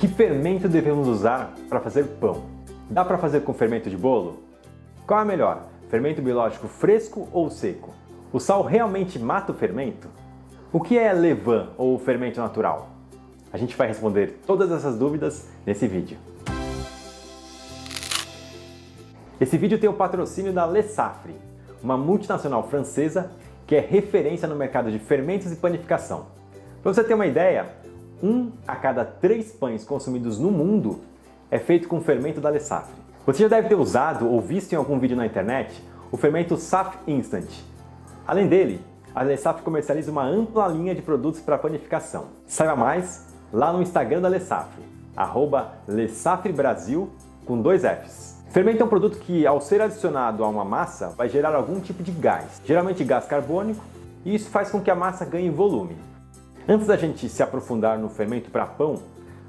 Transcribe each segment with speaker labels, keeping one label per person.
Speaker 1: Que fermento devemos usar para fazer pão? Dá para fazer com fermento de bolo? Qual é melhor, fermento biológico fresco ou seco? O sal realmente mata o fermento? O que é levain ou fermento natural? A gente vai responder todas essas dúvidas nesse vídeo. Esse vídeo tem o patrocínio da Le Safre, uma multinacional francesa que é referência no mercado de fermentos e panificação. Para você ter uma ideia, 1 a cada 3 pães consumidos no mundo é feito com fermento da Le Safre. Você já deve ter usado ou visto em algum vídeo na internet o fermento SAF Instant. Além dele, a Le Safre comercializa uma ampla linha de produtos para panificação. Saiba mais lá no Instagram da Le Safre, @LeSafreBrasil com 2 Fs. Fermento é um produto que, ao ser adicionado a uma massa, vai gerar algum tipo de gás, geralmente gás carbônico, e isso faz com que a massa ganhe volume. Antes da gente se aprofundar no fermento para pão,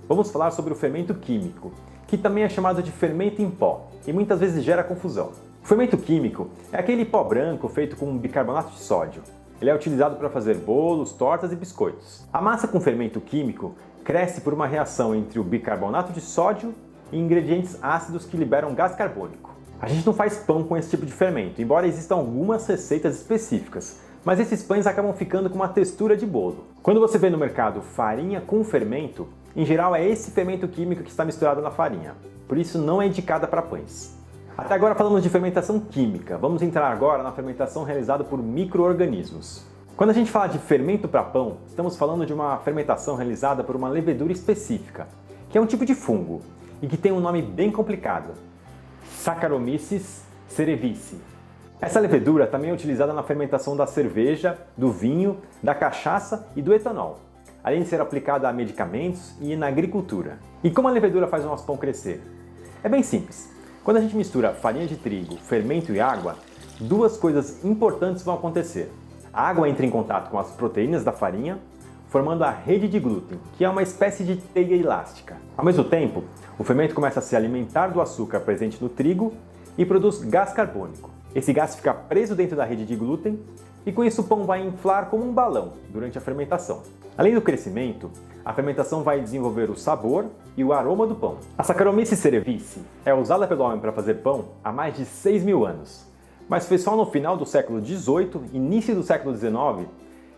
Speaker 1: vamos falar sobre o fermento químico, que também é chamado de fermento em pó e muitas vezes gera confusão. O fermento químico é aquele pó branco feito com bicarbonato de sódio. Ele é utilizado para fazer bolos, tortas e biscoitos. A massa com fermento químico cresce por uma reação entre o bicarbonato de sódio e ingredientes ácidos que liberam gás carbônico. A gente não faz pão com esse tipo de fermento, embora existam algumas receitas específicas, mas esses pães acabam ficando com uma textura de bolo. Quando você vê no mercado farinha com fermento, em geral é esse fermento químico que está misturado na farinha, por isso não é indicada para pães. Até agora falamos de fermentação química, vamos entrar agora na fermentação realizada por micro-organismos. Quando a gente fala de fermento para pão, estamos falando de uma fermentação realizada por uma levedura específica, que é um tipo de fungo, e que tem um nome bem complicado, Saccharomyces cerevisiae. Essa levedura também é utilizada na fermentação da cerveja, do vinho, da cachaça e do etanol, além de ser aplicada a medicamentos e na agricultura. E como a levedura faz o nosso pão crescer? É bem simples. Quando a gente mistura farinha de trigo, fermento e água, 2 coisas importantes vão acontecer. A água entra em contato com as proteínas da farinha, formando a rede de glúten, que é uma espécie de teia elástica. Ao mesmo tempo, o fermento começa a se alimentar do açúcar presente no trigo e produz gás carbônico. Esse gás fica preso dentro da rede de glúten e com isso o pão vai inflar como um balão durante a fermentação. Além do crescimento, a fermentação vai desenvolver o sabor e o aroma do pão. A Saccharomyces cerevisiae é usada pelo homem para fazer pão há mais de 6.000 anos, mas foi só no final do século XVIII, início do século XIX,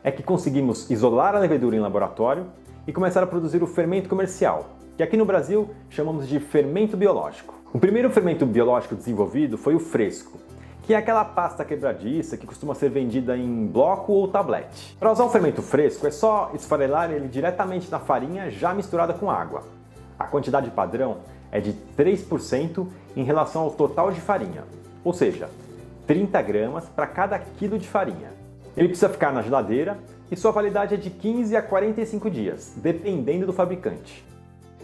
Speaker 1: é que conseguimos isolar a levedura em laboratório e começar a produzir o fermento comercial, que aqui no Brasil chamamos de fermento biológico. O primeiro fermento biológico desenvolvido foi o fresco, que é aquela pasta quebradiça que costuma ser vendida em bloco ou tablete. Para usar o fermento fresco é só esfarelar ele diretamente na farinha já misturada com água. A quantidade padrão é de 3% em relação ao total de farinha, ou seja, 30 gramas para cada quilo de farinha. Ele precisa ficar na geladeira e sua validade é de 15 a 45 dias, dependendo do fabricante.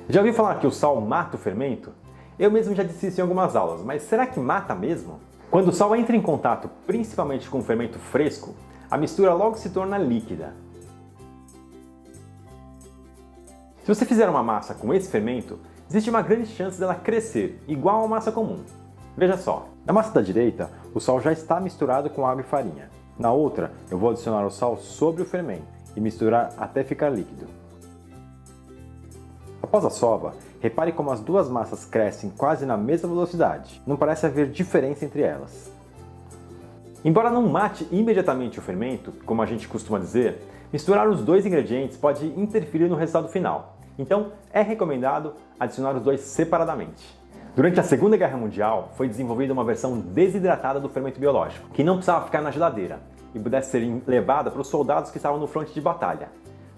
Speaker 1: Já ouviu falar que o sal mata o fermento? Eu mesmo já disse isso em algumas aulas, mas será que mata mesmo? Quando o sal entra em contato principalmente com o fermento fresco, a mistura logo se torna líquida. Se você fizer uma massa com esse fermento, existe uma grande chance dela crescer, igual a massa comum. Veja só, na massa da direita, o sal já está misturado com água e farinha. Na outra, eu vou adicionar o sal sobre o fermento e misturar até ficar líquido. Após a sova, repare como as 2 massas crescem quase na mesma velocidade. Não parece haver diferença entre elas. Embora não mate imediatamente o fermento, como a gente costuma dizer, misturar os 2 ingredientes pode interferir no resultado final. Então, é recomendado adicionar os 2 separadamente. Durante a Segunda Guerra Mundial, foi desenvolvida uma versão desidratada do fermento biológico, que não precisava ficar na geladeira e pudesse ser levada para os soldados que estavam no fronte de batalha.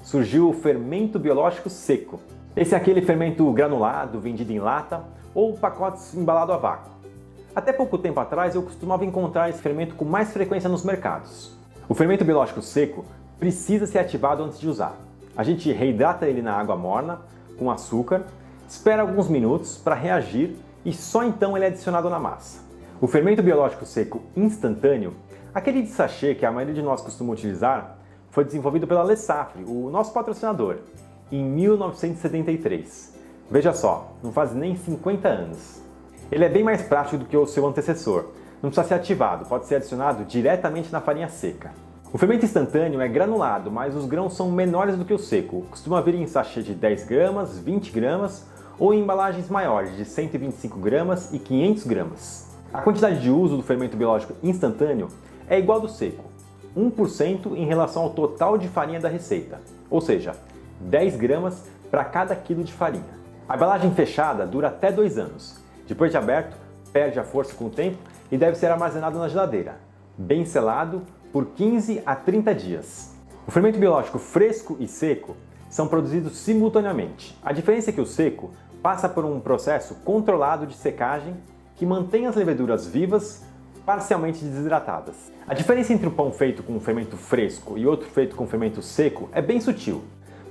Speaker 1: Surgiu o fermento biológico seco. Esse é aquele fermento granulado, vendido em lata ou pacotes embalado a vácuo. Até pouco tempo atrás eu costumava encontrar esse fermento com mais frequência nos mercados. O fermento biológico seco precisa ser ativado antes de usar. A gente reidrata ele na água morna, com açúcar, espera alguns minutos para reagir e só então ele é adicionado na massa. O fermento biológico seco instantâneo, aquele de sachê que a maioria de nós costuma utilizar, foi desenvolvido pela Le Safre, o nosso patrocinador, em 1973. Veja só, não faz nem 50 anos. Ele é bem mais prático do que o seu antecessor. Não precisa ser ativado, pode ser adicionado diretamente na farinha seca. O fermento instantâneo é granulado, mas os grãos são menores do que o seco. Costuma vir em sachê de 10 gramas, 20 gramas ou em embalagens maiores de 125 gramas e 500 gramas. A quantidade de uso do fermento biológico instantâneo é igual ao do seco, 1% em relação ao total de farinha da receita, ou seja, 10 gramas para cada quilo de farinha. A embalagem fechada dura até 2 anos. Depois de aberto, perde a força com o tempo e deve ser armazenado na geladeira, bem selado, por 15 a 30 dias. O fermento biológico fresco e seco são produzidos simultaneamente. A diferença é que o seco passa por um processo controlado de secagem que mantém as leveduras vivas, parcialmente desidratadas. A diferença entre um pão feito com fermento fresco e outro feito com fermento seco é bem sutil,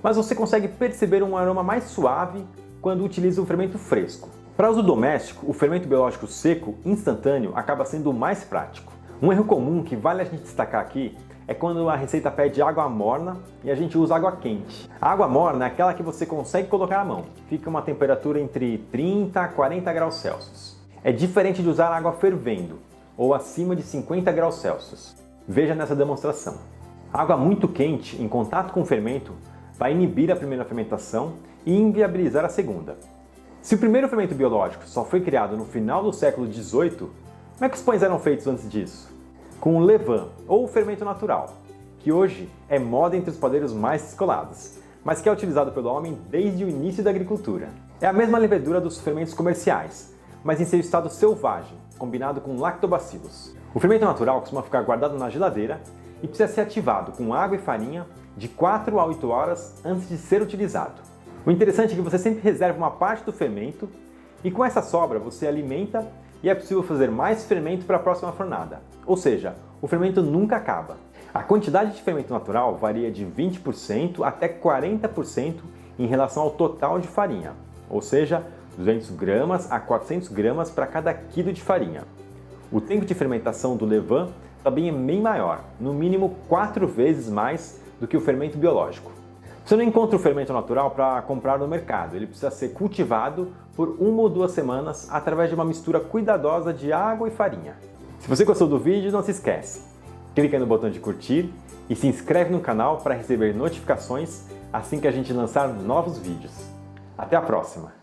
Speaker 1: mas você consegue perceber um aroma mais suave quando utiliza o fermento fresco. Para uso doméstico, o fermento biológico seco instantâneo acaba sendo o mais prático. Um erro comum que vale a gente destacar aqui é quando a receita pede água morna e a gente usa água quente. A água morna é aquela que você consegue colocar à mão, fica uma temperatura entre 30 a 40 graus Celsius. É diferente de usar água fervendo, ou acima de 50 graus Celsius. Veja nessa demonstração. A água muito quente, em contato com o fermento, vai inibir a primeira fermentação e inviabilizar a segunda. Se o primeiro fermento biológico só foi criado no final do século XVIII, como é que os pães eram feitos antes disso? Com o levain, ou fermento natural, que hoje é moda entre os padeiros mais descolados, mas que é utilizado pelo homem desde o início da agricultura. É a mesma levedura dos fermentos comerciais, mas em seu estado selvagem, combinado com lactobacilos. O fermento natural costuma ficar guardado na geladeira e precisa ser ativado com água e farinha de 4 a 8 horas antes de ser utilizado. O interessante é que você sempre reserva uma parte do fermento e com essa sobra você alimenta e é possível fazer mais fermento para a próxima fornada. Ou seja, o fermento nunca acaba. A quantidade de fermento natural varia de 20% até 40% em relação ao total de farinha, ou seja, 200 gramas a 400 gramas para cada quilo de farinha. O tempo de fermentação do levain também é bem maior, no mínimo 4 vezes mais do que o fermento biológico. Você não encontra o fermento natural para comprar no mercado, ele precisa ser cultivado por 1 ou 2 semanas através de uma mistura cuidadosa de água e farinha. Se você gostou do vídeo, não se esquece, clica no botão de curtir e se inscreve no canal para receber notificações assim que a gente lançar novos vídeos. Até a próxima!